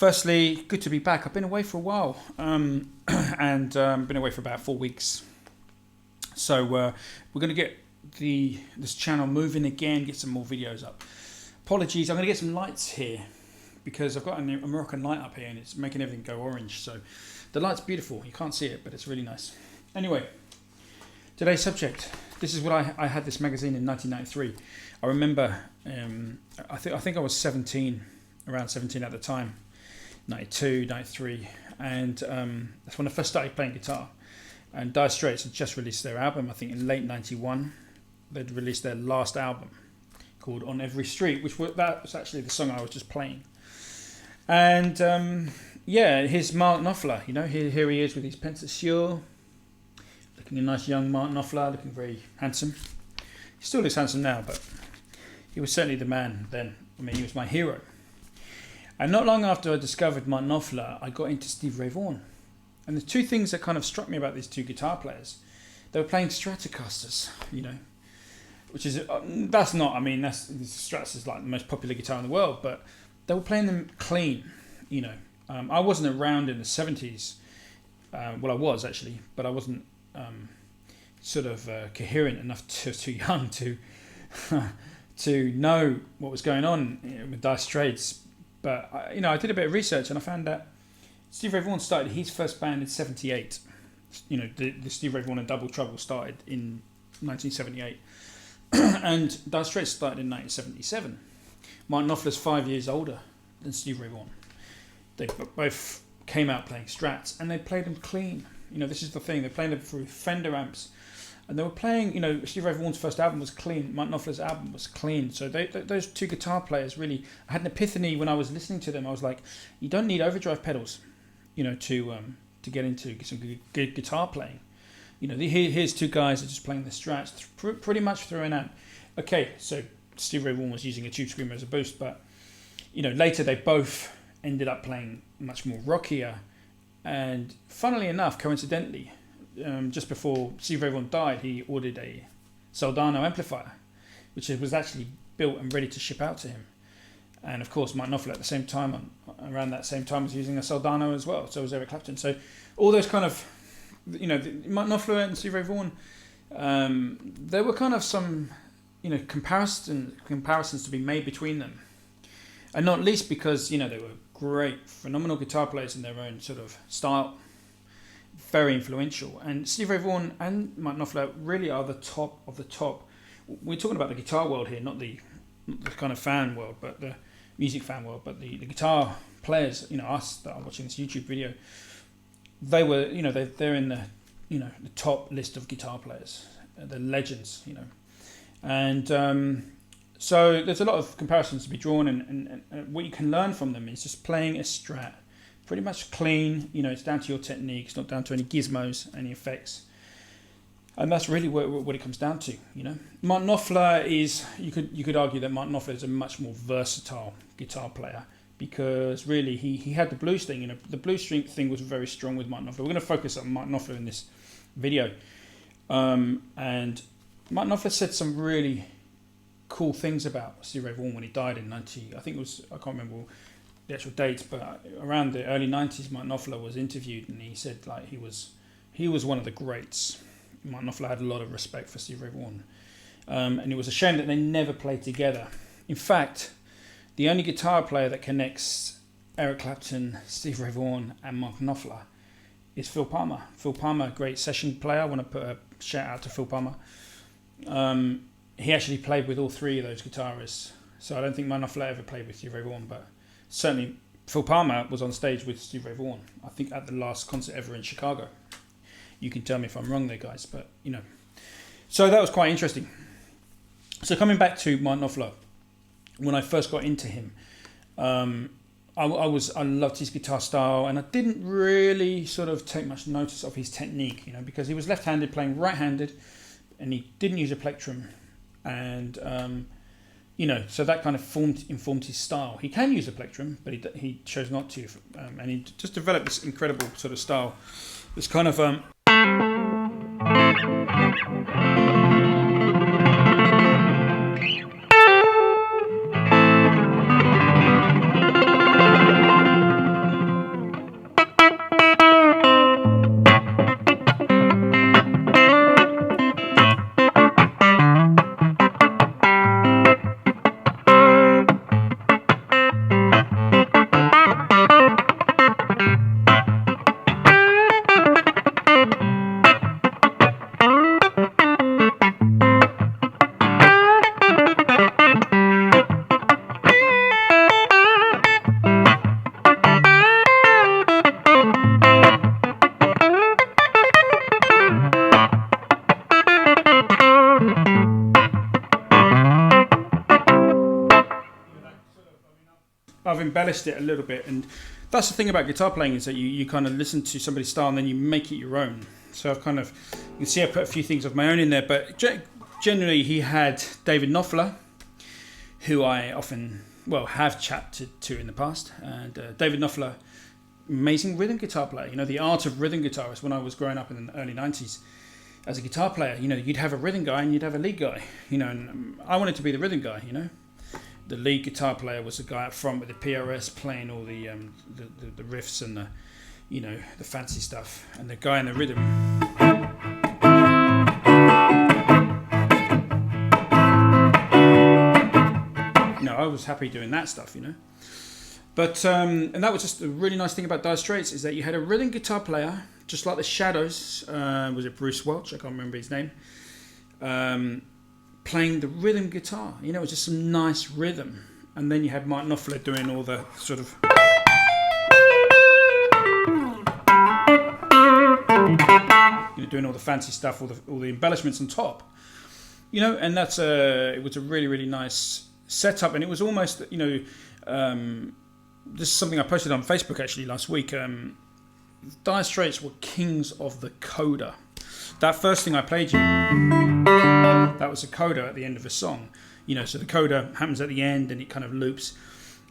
firstly, good to be back. I've been away for a while, and been away for about 4 weeks. So we're going to get this channel moving again, get some more videos up. Apologies, I'm going to get some lights here because I've got a Moroccan light up here and it's making everything go orange. So the light's beautiful. You can't see it, but it's really nice. Anyway, today's subject. This is what I had this magazine in 1993. I remember, I think I was 17, around 17 at the time, 92, 93, and that's when I first started playing guitar. And Dire Straits had just released their album, I think in late 91. They'd released their last album called On Every Street, that was actually the song I was just playing. And here's Mark Noffler, here he is with his Pentasure, looking a nice young Mark Noffler, looking very handsome. He still looks handsome now, but he was certainly the man then. I mean, he was my hero. And not long after I discovered Mark Knopfler, I got into Steve Ray Vaughan. And the two things that kind of struck me about these two guitar players, they were playing stratocasters, which is, Strats is like the most popular guitar in the world, but they were playing them clean, I wasn't around in the 70s. Well, I was actually, but I wasn't coherent enough, too young to to know what was going on with Dire Straits. But I did a bit of research and I found that Steve Ray Vaughan started his first band in '78. The Steve Ray Vaughan and Double Trouble started in 1978, and Dire Straits started in 1977. Mark Knopfler's 5 years older than Steve Ray Vaughan. They both came out playing Strats, and they played them clean. This is the thing. They played them through Fender amps. And they were playing, Steve Ray Vaughan's first album was clean. Mark Knopfler's album was clean. So those two guitar players really, I had an epiphany when I was listening to them. I was like, you don't need overdrive pedals, to get into some good guitar playing. Here's two guys that are just playing the Strats pretty much through an amp. Okay, so Steve Ray Vaughan was using a tube screamer as a boost, but later they both ended up playing much more rockier. And funnily enough, coincidentally, just before Steve Ray Vaughan died, he ordered a Soldano amplifier, which was actually built and ready to ship out to him. And of course, Mark Knopfler at the same time, around that same time, was using a Soldano as well. So was Eric Clapton. So all those kind of, Mark Knopfler and Steve Ray Vaughan, there were kind of some, comparisons to be made between them, and not least because they were great, phenomenal guitar players in their own sort of style. Very influential, and Steve Ray Vaughan and Mark Knopfler really are the top of the top. We're talking about the guitar world here, not the kind of fan world, but the music fan world, but the guitar players. Us that are watching this YouTube video, they were, they're in the, the top list of guitar players, the legends, and so there's a lot of comparisons to be drawn, and what you can learn from them is just playing a Strat. Pretty much clean, it's down to your technique. It's not down to any gizmos, any effects, and that's really what it comes down to. Mark Knopfler is, you could argue that Mark Knopfler is a much more versatile guitar player because really he had the blues thing. The blues string thing was very strong with Mark Knopfler. We're going to focus on Mark Knopfler in this video, and Mark Knopfler said some really cool things about Steve Ray Vaughan when he died in 90. I think it was, I can't remember the actual dates, but around the early 90s, Mark Knopfler was interviewed and he said he was one of the greats. Mark Knopfler had a lot of respect for Steve Ray Vaughan, and it was a shame that they never played together. In fact, the only guitar player that connects Eric Clapton, Steve Ray Vaughan and Mark Knopfler is Phil Palmer. Phil Palmer, great session player. I want to put a shout out to Phil Palmer. He actually played with all three of those guitarists, so I don't think Mark Knopfler ever played with Steve Ray Vaughan, but certainly Phil Palmer was on stage with Steve Ray Vaughan, I think at the last concert ever in Chicago. You can tell me if I'm wrong there, guys, but so that was quite interesting. So coming back to Mark Knopfler, when I first got into him, I loved his guitar style, and I didn't really sort of take much notice of his technique, because he was left-handed playing right-handed, and he didn't use a plectrum, and so that kind of informed his style. He can use a plectrum, but he chose not to, and he just developed this incredible sort of style. This kind of I've embellished it a little bit, and that's the thing about guitar playing, is that you kind of listen to somebody's style and then you make it your own. So I've kind of, you can see I put a few things of my own in there, but generally he had David Noffler, who I often, have chatted to in the past, and David Noffler, amazing rhythm guitar player. You know, the art of rhythm guitarist. When I was growing up in the early 90s as a guitar player, you know, you'd have a rhythm guy and you'd have a lead guy, you know, and I wanted to be the rhythm guy, you know. The lead guitar player was the guy up front with the PRS playing all the riffs and the, you know, the fancy stuff, and the guy in the rhythm. You know, I was happy doing that stuff, you know. But and that was just a really nice thing about Dire Straits, is that you had a rhythm guitar player, just like the Shadows. Was it Bruce Welch? I can't remember his name. Playing the rhythm guitar, you know, it was just some nice rhythm. And then you had Mike Knopfler doing all the sort of, you know, doing all the fancy stuff, all the embellishments on top, you know. And that's it was a really, really nice setup, and it was almost, you know, this is something I posted on Facebook actually last week. Dire Straits were kings of the coda. That first thing I played you, that was a coda at the end of a song. You know, so the coda happens at the end and it kind of loops.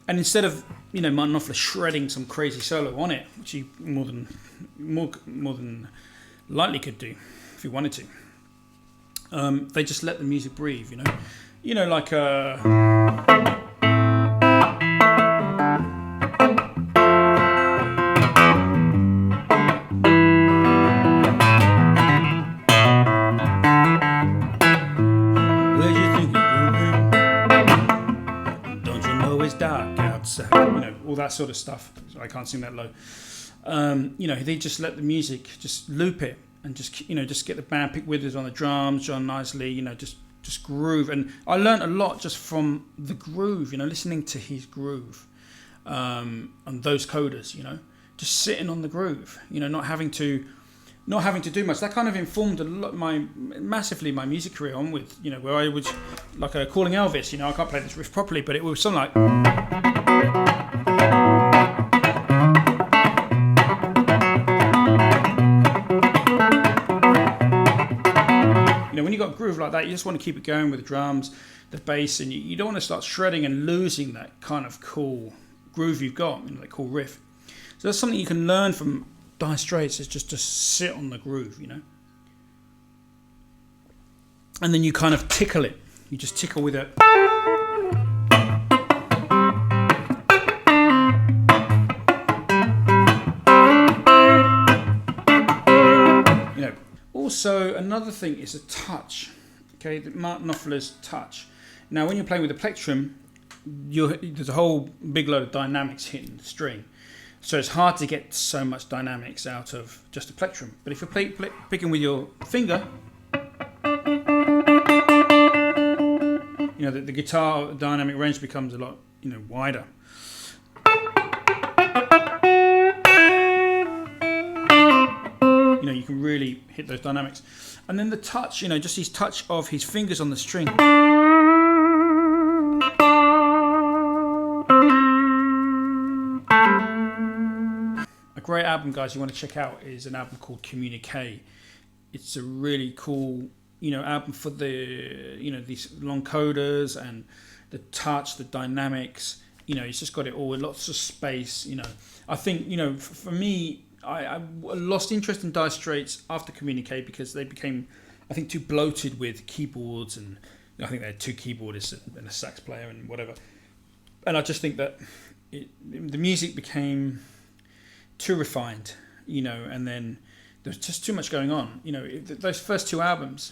And instead of, you know, Martin Noffler shredding some crazy solo on it, which he more than likely could do if he wanted to, they just let the music breathe, you know. You know, like that sort of stuff. I can't sing that low. You know, they just let the music just loop it, and just, you know, just get the band Pick Withers on the drums, John Isley, you know, just groove. And I learned a lot just from the groove, you know, listening to his groove, and those codas, you know, just sitting on the groove, you know, not having to do much. That kind of informed massively my music career on, with, you know, where I was like Calling Elvis, you know, I can't play this riff properly, but it was something like, you know, when you got a groove like that, you just want to keep it going with the drums, the bass, and you don't want to start shredding and losing that kind of cool groove you've got, you know, that cool riff. So that's something you can learn from Dire Straits, is just to sit on the groove, you know. And then you kind of tickle it. You just tickle with it. You know. Also, another thing is a touch. Okay, Martin Knopfler's touch. Now, when you're playing with a plectrum, there's a whole big load of dynamics hitting the string. So it's hard to get so much dynamics out of just a plectrum. But if you're picking with your finger, you know, the guitar dynamic range becomes a lot, you know, wider. You know, you can really hit those dynamics. And then the touch, you know, just his touch of his fingers on the string. Great album, guys, you want to check out is an album called Communique. It's a really cool, you know, album for the, you know, these long codas and the touch, the dynamics. You know, it's just got it all with lots of space. You know, I think, you know, for me, I lost interest in Dire Straits after Communique because they became, I think, too bloated with keyboards, and I think they had two keyboardists and a sax player and whatever. And I just think that the music became too refined, you know, and then there's just too much going on. You know, those first two albums,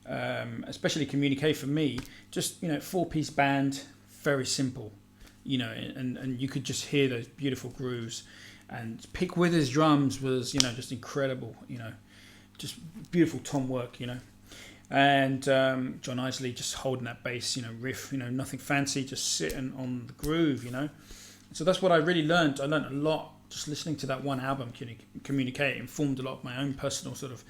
especially Communique for me, just, you know, 4-piece band, very simple, you know, and you could just hear those beautiful grooves. And Pick Withers' drums was, you know, just incredible, you know, just beautiful tom work, you know. And John Isley just holding that bass, you know, riff, you know, nothing fancy, just sitting on the groove, you know. So that's what I really learned. I learned a lot just listening to that one album, Communicate. Informed a lot of my own personal sort of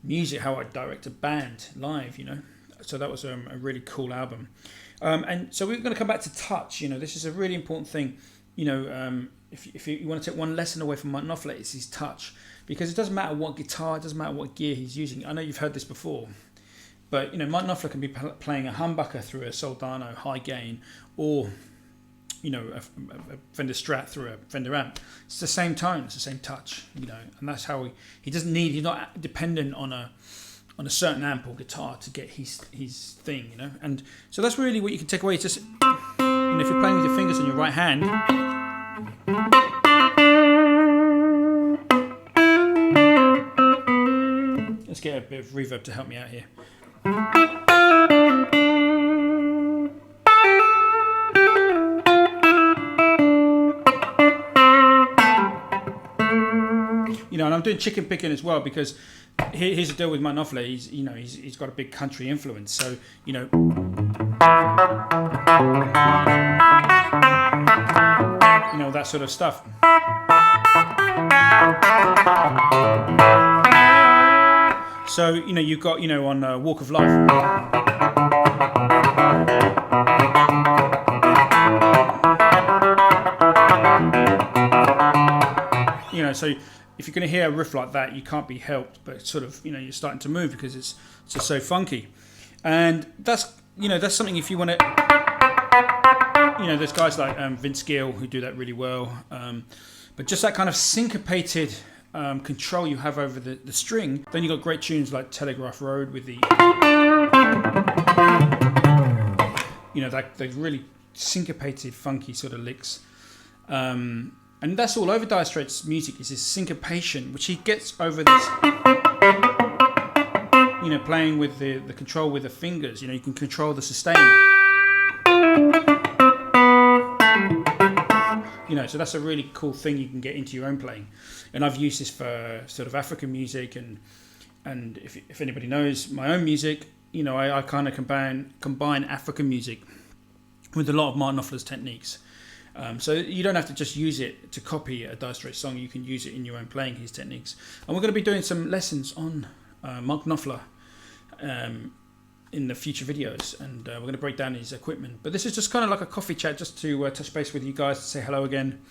music, how I direct a band live, you know. So that was a really cool album. And so we're going to come back to touch. You know, this is a really important thing. You know, if you want to take one lesson away from Mike Noffler, it's his touch. Because it doesn't matter what guitar, it doesn't matter what gear he's using. I know you've heard this before, but you know, Mike Noffler can be playing a humbucker through a Soldano high gain, or you know, a Fender Strat through a Fender amp. It's the same tone, it's the same touch, you know, and that's how he doesn't need. He's not dependent on a certain amp or guitar to get his thing, you know. And so that's really what you can take away. It's just, you know, if you're playing with your fingers on your right hand. Let's get a bit of reverb to help me out here. You know, and I'm doing chicken picking as well, because here's the deal with Mike Noffler. He's got a big country influence, so you know. You know, that sort of stuff. So, you know, you've got, you know, on Walk of Life. You know, so if you're going to hear a riff like that, you can't be helped, but sort of, you know, you're starting to move because it's just so funky. And that's, you know, that's something if you want to, you know, there's guys like Vince Gill who do that really well. But just that kind of syncopated control you have over the string. Then you've got great tunes like Telegraph Road with the, you know, that really syncopated, funky sort of licks. And that's all over Dire Straits' music, is this syncopation, which he gets over this, you know, playing with the control with the fingers. You know, you can control the sustain. You know, so that's a really cool thing you can get into your own playing. And I've used this for sort of African music, and if anybody knows my own music, you know, I kind of combine African music with a lot of Mike Knopfler's techniques. So you don't have to just use it to copy a Dire Straits song. You can use it in your own playing, his techniques. And we're going to be doing some lessons on Mike Knopfler in the future videos, and we're going to break down his equipment. But this is just kind of like a coffee chat, just to touch base with you guys, to say hello again,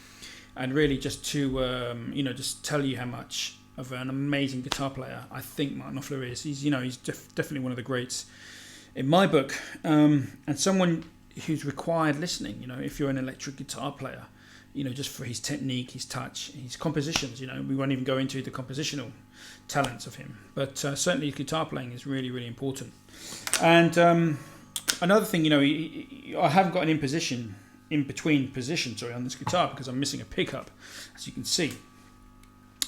and really just to you know, just tell you how much of an amazing guitar player I think Mike Noffler is. He's, you know, he's definitely one of the greats in my book, and someone who's required listening. You know, if you're an electric guitar player, you know, just for his technique, his touch, his compositions. You know, we won't even go into the compositional talents of him, but certainly his guitar playing is really, really important. And another thing, you know, I haven't got an in between position, sorry, on this guitar, because I'm missing a pickup, as you can see.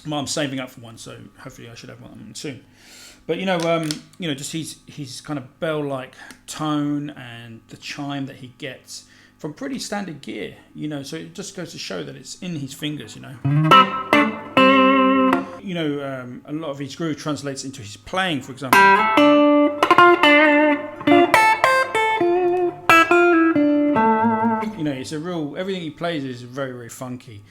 Well, I'm saving up for one, so hopefully I should have one soon. But you know, just his kind of bell-like tone and the chime that he gets from pretty standard gear, you know, so it just goes to show that it's in his fingers, you know. You know, a lot of his groove translates into his playing, for example. You know, it's a real, everything he plays is very, very funky.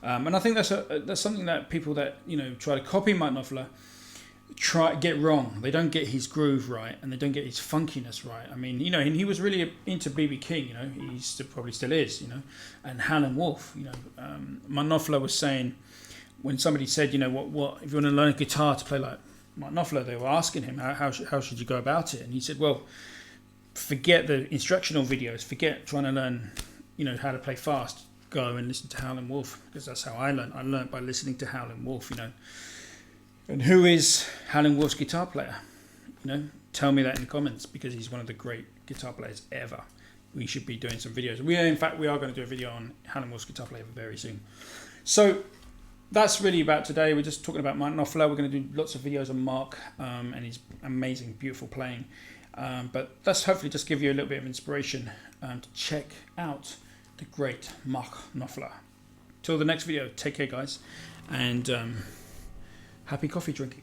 And I think that's something that people that, you know, try to copy Mike Noffler get wrong. They don't get his groove right, and they don't get his funkiness right. I mean, you know, and he was really into B.B. King, you know, he probably still is, you know, and Howlin' Wolf, you know. Mike Noffler was saying, when somebody said, you know, what if you want to learn a guitar to play like Mike Noffler, they were asking him, how should you go about it? And he said, well, forget the instructional videos, forget trying to learn, you know, how to play fast, go and listen to Howlin' Wolf, because that's how I learned. I learned by listening to Howlin' Wolf, you know. And who is Howlin' Wolf's guitar player? You know, tell me that in the comments, because he's one of the great guitar players ever. We should be doing some videos. In fact, we are going to do a video on Howlin' Wolf's guitar player very soon. So that's really about today. We're just talking about Mike Noffler. We're going to do lots of videos on Mark and his amazing, beautiful playing. But that's hopefully just give you a little bit of inspiration to check out the great Mike Noffler. Till the next video, take care, guys, and happy coffee drinking.